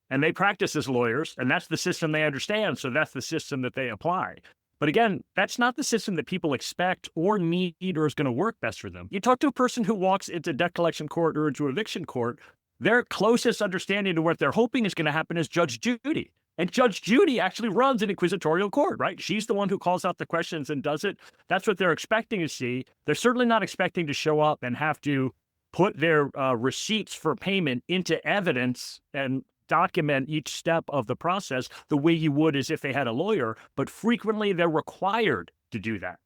[SPEAKER 3] and they practice as lawyers, and that's the system they understand. So that's the system that they apply. But again, that's not the system that people expect or need or is going to work best for them. You talk to a person who walks into debt collection court or into eviction court, their closest understanding to what they're hoping is going to happen is Judge Judy. And Judge Judy actually runs an inquisitorial court, right? She's the one who calls out the questions and does it. That's what they're expecting to see. They're certainly not expecting to show up and have to put their receipts for payment into evidence and document each step of the process the way you would as if they had a lawyer, but frequently they're required to do that.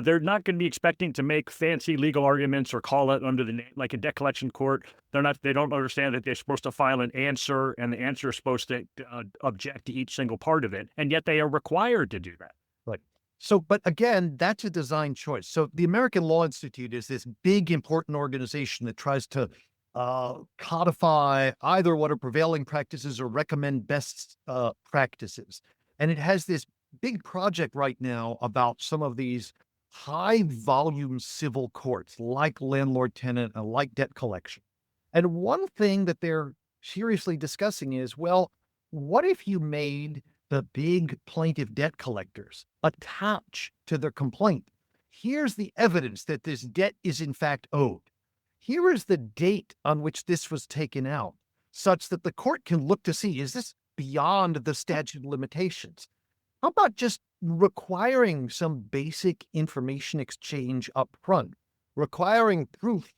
[SPEAKER 3] They're not going to be expecting to make fancy legal arguments or call it under the name, like a debt collection court. They don't understand that they're supposed to file an answer, and the answer is supposed to object to each single part of it. And yet they are required to do that.
[SPEAKER 4] Right. So, but again, that's a design choice. So the American Law Institute is this big, important organization that tries to codify either what are prevailing practices or recommend best practices. And it has this big project right now about some of these high volume civil courts like landlord tenant and like debt collection. And one thing that they're seriously discussing is, well, what if you made the big plaintiff debt collectors attach to their complaint? Here's the evidence that this debt is in fact owed. Here is the date on which this was taken out, such that the court can look to see, is this beyond the statute of limitations? How about just requiring some basic information exchange up front, requiring proof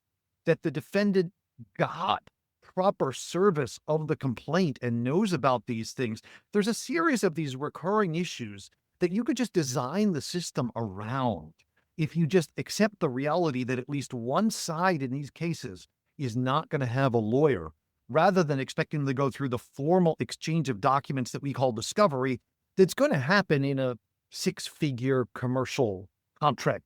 [SPEAKER 4] that the defendant got proper service of the complaint and knows about these things? There's a series of these recurring issues that you could just design the system around if you just accept the reality that at least one side in these cases is not going to have a lawyer, rather than expecting them to go through the formal exchange of documents that we call discovery that's going to happen in a six-figure commercial contract,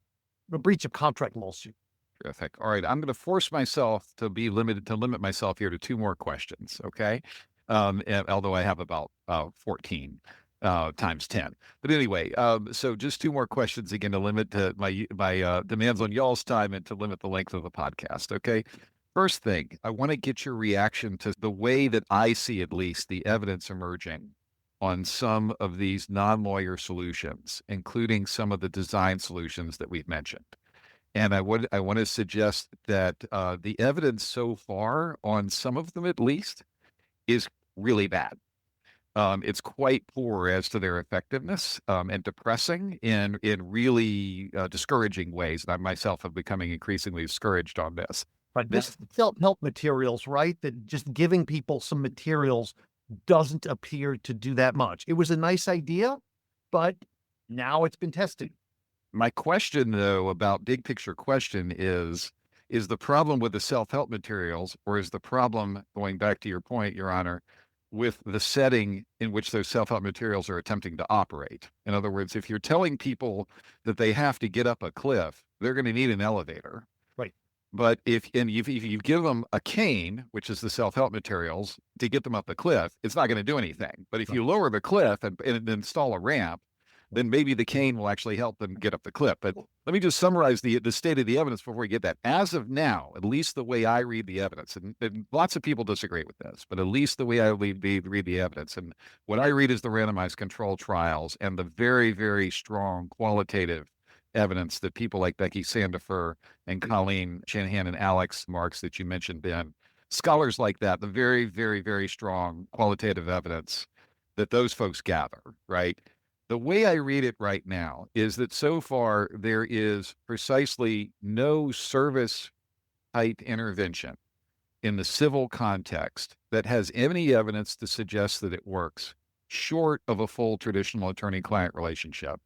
[SPEAKER 4] a breach of contract lawsuit.
[SPEAKER 2] Terrific. All right, I'm going to force myself to limit myself here to two more questions, okay? Although I have about 14 times 10. But anyway, so just two more questions again to limit my demands on y'all's time and to limit the length of the podcast, okay? First thing, I want to get your reaction to the way that I see at least the evidence emerging on some of these non-lawyer solutions, including some of the design solutions that we've mentioned. And I want to suggest that the evidence so far on some of them at least is really bad. It's quite poor as to their effectiveness and depressing in really discouraging ways. And I myself am becoming increasingly discouraged on this.
[SPEAKER 4] Right. This self-help materials, right? That just giving people some materials doesn't appear to do that much. It was a nice idea, but now it's been tested.
[SPEAKER 2] My question, though, about big picture question is the problem with the self-help materials, or is the problem, going back to your point, Your Honor, with the setting in which those self-help materials are attempting to operate? In other words, if you're telling people that they have to get up a cliff, they're going to need an elevator.
[SPEAKER 4] Right.
[SPEAKER 2] But if you give them a cane, which is the self-help materials, to get them up the cliff, it's not going to do anything. But if you lower the cliff and install a ramp, then maybe the cane will actually help them get up the cliff. But let me just summarize the state of the evidence before we get that. As of now, at least the way I read the evidence, and lots of people disagree with this, but at least the way I read the evidence, and what I read is the randomized control trials and the very, very strong qualitative evidence that people like Becky Sandifer and Colleen Shanahan and Alex Marks that you mentioned, Ben, scholars like that, the very, very, very strong qualitative evidence that those folks gather, right? The way I read it right now is that so far there is precisely no service type intervention in the civil context that has any evidence to suggest that it works, short of a full traditional attorney-client relationship.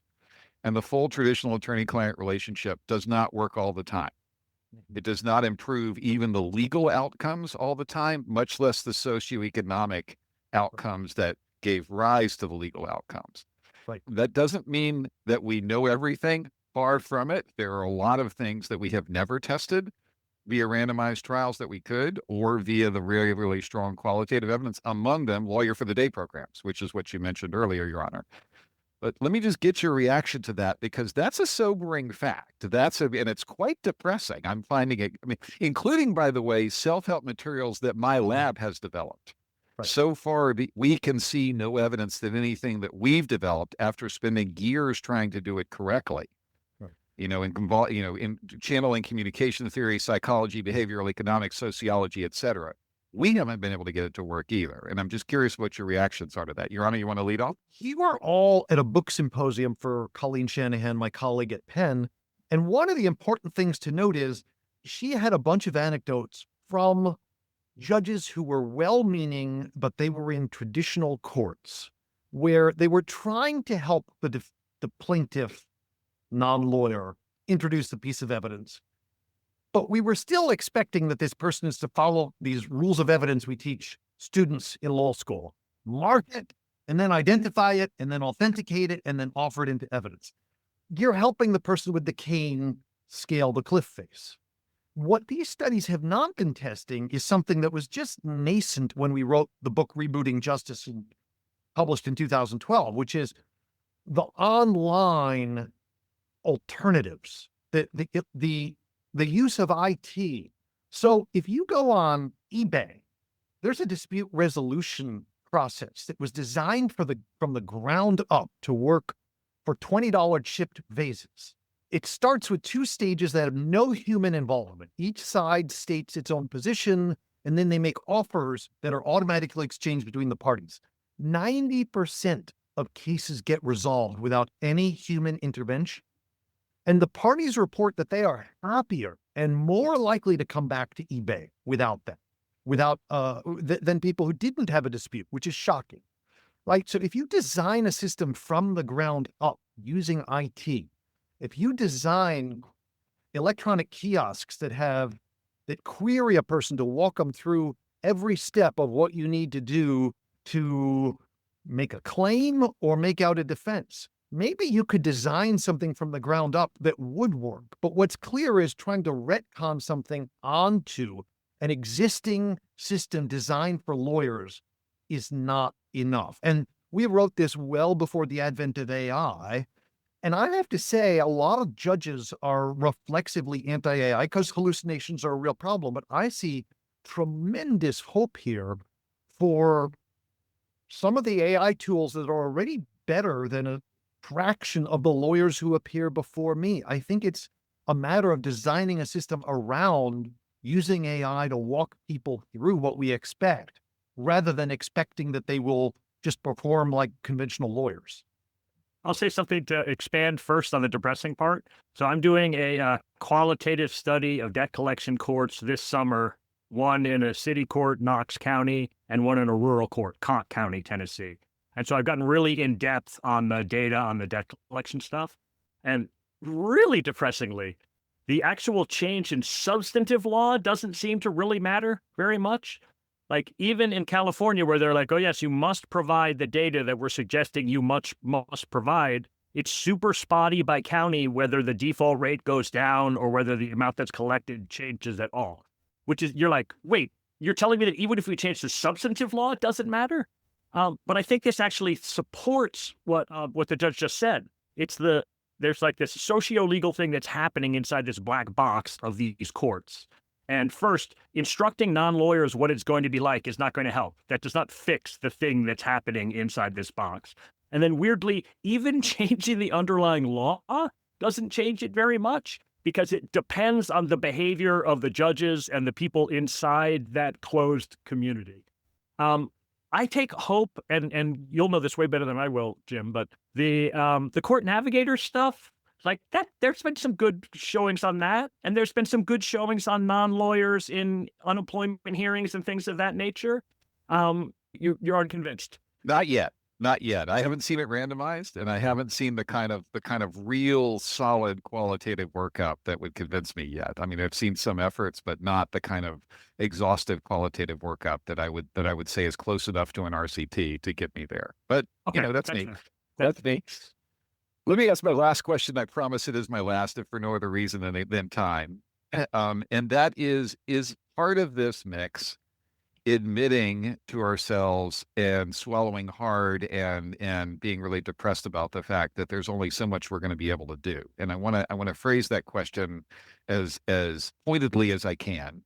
[SPEAKER 2] And the full traditional attorney-client relationship does not work all the time. It does not improve even the legal outcomes all the time, much less the socioeconomic outcomes that gave rise to the legal outcomes.
[SPEAKER 4] Right.
[SPEAKER 2] That doesn't mean that we know everything. Far from it. There are a lot of things that we have never tested via randomized trials that we could, or via the really, really strong qualitative evidence, among them Lawyer for the Day programs, which is what you mentioned earlier, Your Honor. But let me just get your reaction to that, because that's a sobering fact. And it's quite depressing. I'm finding it, including, by the way, self-help materials that my lab has developed.
[SPEAKER 4] Right.
[SPEAKER 2] So far, we can see no evidence that anything that we've developed after spending years trying to do it correctly,
[SPEAKER 4] Right.
[SPEAKER 2] in channeling communication theory, psychology, behavioral economics, sociology, etc., we haven't been able to get it to work either. And I'm just curious what your reactions are to that. Your Honor, you want to lead off?
[SPEAKER 4] You are all at a book symposium for Colleen Shanahan, my colleague at Penn. And one of the important things to note is she had a bunch of anecdotes from judges who were well-meaning, but they were in traditional courts where they were trying to help the plaintiff, non-lawyer, introduce the piece of evidence. But we were still expecting that this person is to follow these rules of evidence we teach students in law school. Mark it, and then identify it, and then authenticate it, and then offer it into evidence. You're helping the person with the cane scale the cliff face. What these studies have not been testing is something that was just nascent when we wrote the book Rebooting Justice and published in 2012, which is the online alternatives, the use of IT. So if you go on eBay, there's a dispute resolution process that was designed from the ground up to work for $20 chipped vases. It starts with 2 stages that have no human involvement. Each side states its own position, and then they make offers that are automatically exchanged between the parties. 90% of cases get resolved without any human intervention. And the parties report that they are happier and more likely to come back to eBay without that, than people who didn't have a dispute, which is shocking, right? So if you design a system from the ground up using IT, if you design electronic kiosks that query a person to walk them through every step of what you need to do to make a claim or make out a defense, maybe you could design something from the ground up that would work. But what's clear is trying to retcon something onto an existing system designed for lawyers is not enough. And we wrote this well before the advent of AI. And I have to say, a lot of judges are reflexively anti-AI because hallucinations are a real problem. But I see tremendous hope here for some of the AI tools that are already better than a fraction of the lawyers who appear before me. I think it's a matter of designing a system around using AI to walk people through what we expect, rather than expecting that they will just perform like conventional lawyers.
[SPEAKER 3] I'll say something to expand first on the depressing part. So I'm doing a qualitative study of debt collection courts this summer, one in a city court, Knox County, and one in a rural court, Conk County, Tennessee. And so I've gotten really in depth on the data on the debt collection stuff. And really depressingly, the actual change in substantive law doesn't seem to really matter very much. Like even in California, where they're like, oh, yes, you must provide the data that we're suggesting you must provide. It's super spotty by county, whether the default rate goes down or whether the amount that's collected changes at all, which is, you're like, wait, you're telling me that even if we change the substantive law, it doesn't matter? But I think this actually supports what the judge just said. There's like this socio-legal thing that's happening inside this black box of these courts. And first, instructing non-lawyers what it's going to be like is not going to help. That does not fix the thing that's happening inside this box. And then weirdly, even changing the underlying law doesn't change it very much because it depends on the behavior of the judges and the people inside that closed community. I take hope, and you'll know this way better than I will, Jim, but the court navigator stuff, like that, there's been some good showings on that. And there's been some good showings on non-lawyers in unemployment hearings and things of that nature. You're unconvinced.
[SPEAKER 2] Not yet. Not yet. I haven't seen it randomized, and I haven't seen the kind of real solid qualitative workup that would convince me yet. I mean, I've seen some efforts, but not the kind of exhaustive qualitative workup that I would say is close enough to an RCT to get me there. But
[SPEAKER 3] Okay,
[SPEAKER 2] that's me. That's me. Let me ask my last question. I promise it is my last, if for no other reason than time. And that is part of this mix admitting to ourselves and swallowing hard and being really depressed about the fact that there's only so much we're going to be able to do. And I want to phrase that question as pointedly as I can.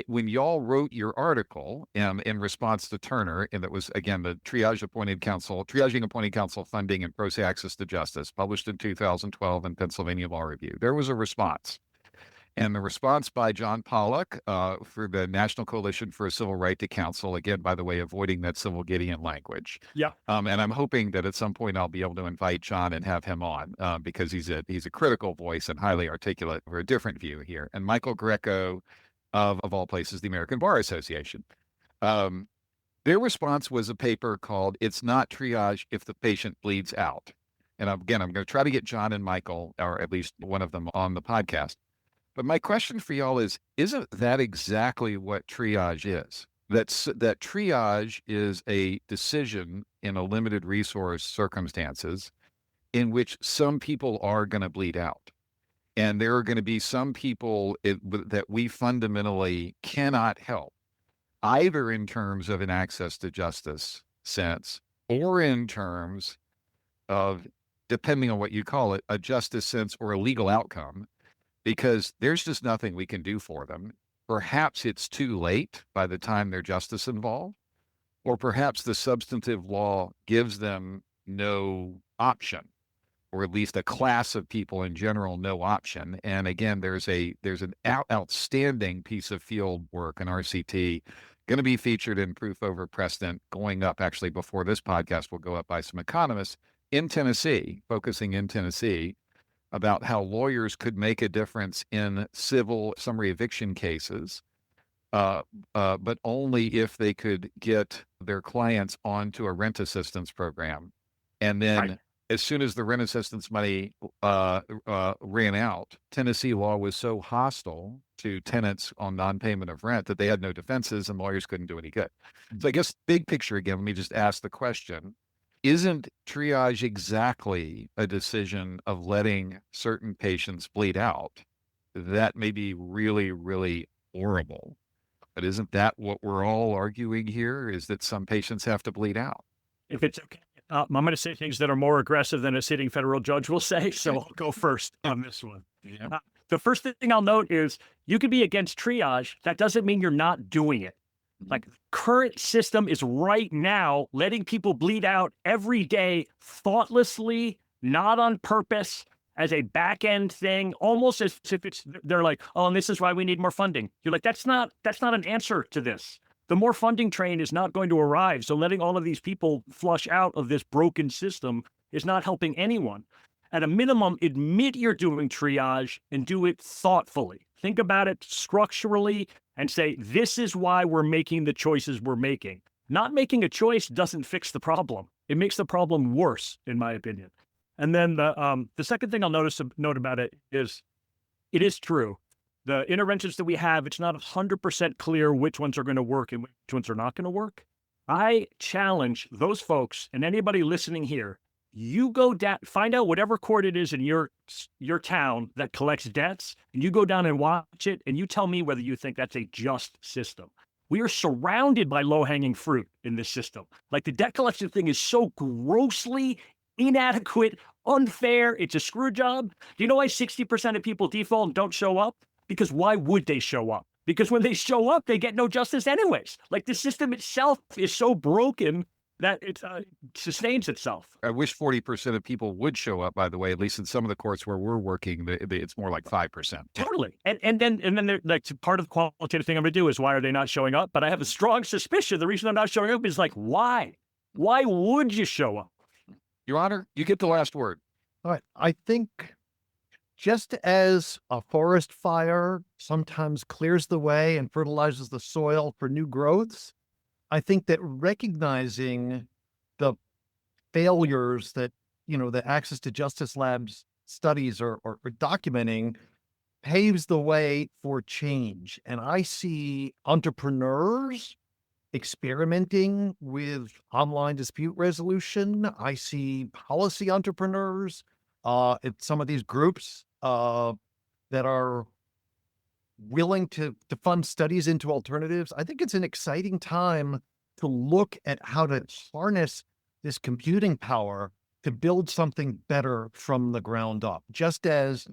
[SPEAKER 2] when y'all wrote your article in response to Turner, and that was, again, the triaging appointed counsel funding and pro se access to justice, published in 2012 in Pennsylvania Law Review, there was a response. And the response by John Pollock for the National Coalition for a Civil Right to Counsel, again, by the way, avoiding that civil Gideon language.
[SPEAKER 3] Yeah.
[SPEAKER 2] And I'm hoping that at some point I'll be able to invite John and have him on because he's a critical voice and highly articulate for a different view here. And Michael Greco of all places, the American Bar Association. Their response was a paper called "It's Not Triage If the Patient Bleeds Out." And again, I'm going to try to get John and Michael, or at least one of them, on the podcast. But my question for y'all is, isn't that exactly what triage is? That triage is a decision in a limited resource circumstances in which some people are going to bleed out. And there are going to be some people that we fundamentally cannot help, either in terms of an access to justice sense or in terms of, depending on what you call it, a justice sense or a legal outcome, because there's just nothing we can do for them. Perhaps it's too late by the time there's justice involved, or perhaps the substantive law gives them no option, or at least a class of people in general, no option. And again, there's an outstanding piece of field work in RCT going to be featured in Proof Over Precedent, going up actually before this podcast will go up by some economists in Tennessee, focusing in Tennessee, about how lawyers could make a difference in civil summary eviction cases, but only if they could get their clients onto a rent assistance program. And then
[SPEAKER 3] Right.
[SPEAKER 2] As soon as the rent assistance money ran out, Tennessee law was so hostile to tenants on non-payment of rent that they had no defenses and lawyers couldn't do any good. So I guess big picture again, let me just ask the question, isn't triage exactly a decision of letting certain patients bleed out? That may be really, really horrible, but isn't that what we're all arguing here, is that some patients have to bleed out?
[SPEAKER 3] If it's okay, I'm going to say things that are more aggressive than a sitting federal judge will say, so I'll go first on this one.
[SPEAKER 2] Yeah.
[SPEAKER 3] The first thing I'll note is you could be against triage. That doesn't mean you're not doing it. Like, current system is right now letting people bleed out every day thoughtlessly, not on purpose, as a back end thing, almost as if they're like, oh, and this is why we need more funding. You're like, that's not an answer to this. The more funding train is not going to arrive. So letting all of these people flush out of this broken system is not helping anyone. At a minimum, admit you're doing triage and do it thoughtfully. Think about it structurally and say, this is why we're making the choices we're making. Not making a choice doesn't fix the problem. It makes the problem worse, in my opinion. And then the second thing I'll note about it is true. The interventions that we have, it's not 100% clear which ones are going to work and which ones are not going to work. I challenge those folks and anybody listening here, you go down, find out whatever court it is in your town that collects debts, and you go down and watch it, and you tell me whether you think that's a just system. We are surrounded by low-hanging fruit in this system. Like, the debt collection thing is so grossly inadequate, unfair. It's a screw job. Do you know why 60% of people default and don't show up? Because why would they show up? Because when they show up, they get no justice anyways. Like, the system itself is so broken that it sustains itself.
[SPEAKER 2] I wish 40% of people would show up, by the way, at least in some of the courts where we're working, it's more like 5%.
[SPEAKER 3] Totally. And then like, part of the qualitative thing I'm going to do is, why are they not showing up? But I have a strong suspicion the reason they're not showing up is like, why? Why would you show up?
[SPEAKER 2] Your Honor, you get the last word.
[SPEAKER 4] All right. I think just as a forest fire sometimes clears the way and fertilizes the soil for new growths, I think that recognizing the failures that, the Access to Justice Lab's studies are documenting paves the way for change. And I see entrepreneurs experimenting with online dispute resolution. I see policy entrepreneurs at some of these groups that are willing to fund studies into alternatives. I think it's an exciting time to look at how to harness this computing power to build something better from the ground up. Just as,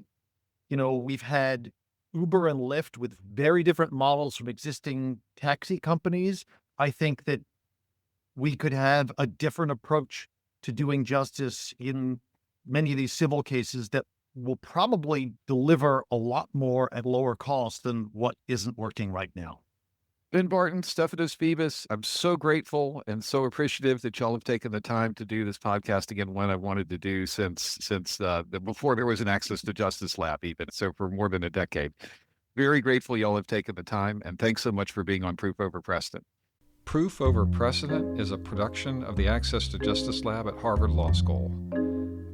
[SPEAKER 4] we've had Uber and Lyft with very different models from existing taxi companies, I think that we could have a different approach to doing justice in many of these civil cases that will probably deliver a lot more at lower cost than what isn't working right now.
[SPEAKER 2] Ben Barton, Stephanos Bibas, I'm so grateful and so appreciative that y'all have taken the time to do this podcast again, one I wanted to do since before there was an Access to Justice Lab even, so for more than a decade. Very grateful y'all have taken the time, and thanks so much for being on Proof Over Precedent.
[SPEAKER 1] Proof Over Precedent is a production of the Access to Justice Lab at Harvard Law School.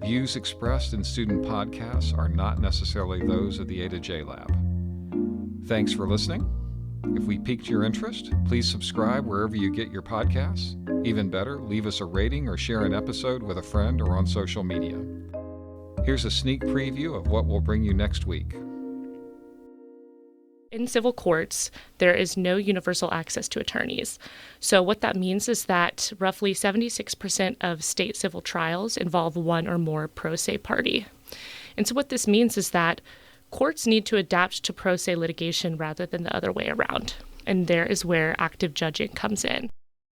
[SPEAKER 1] Views expressed in student podcasts are not necessarily those of the A2J Lab. Thanks for listening. If we piqued your interest, please subscribe wherever you get your podcasts. Even better, leave us a rating or share an episode with a friend or on social media. Here's a sneak preview of what will bring you next week.
[SPEAKER 5] In civil courts, there is no universal access to attorneys. So what that means is that roughly 76% of state civil trials involve one or more pro se party. And so what this means is that courts need to adapt to pro se litigation rather than the other way around. And there is where active judging comes in.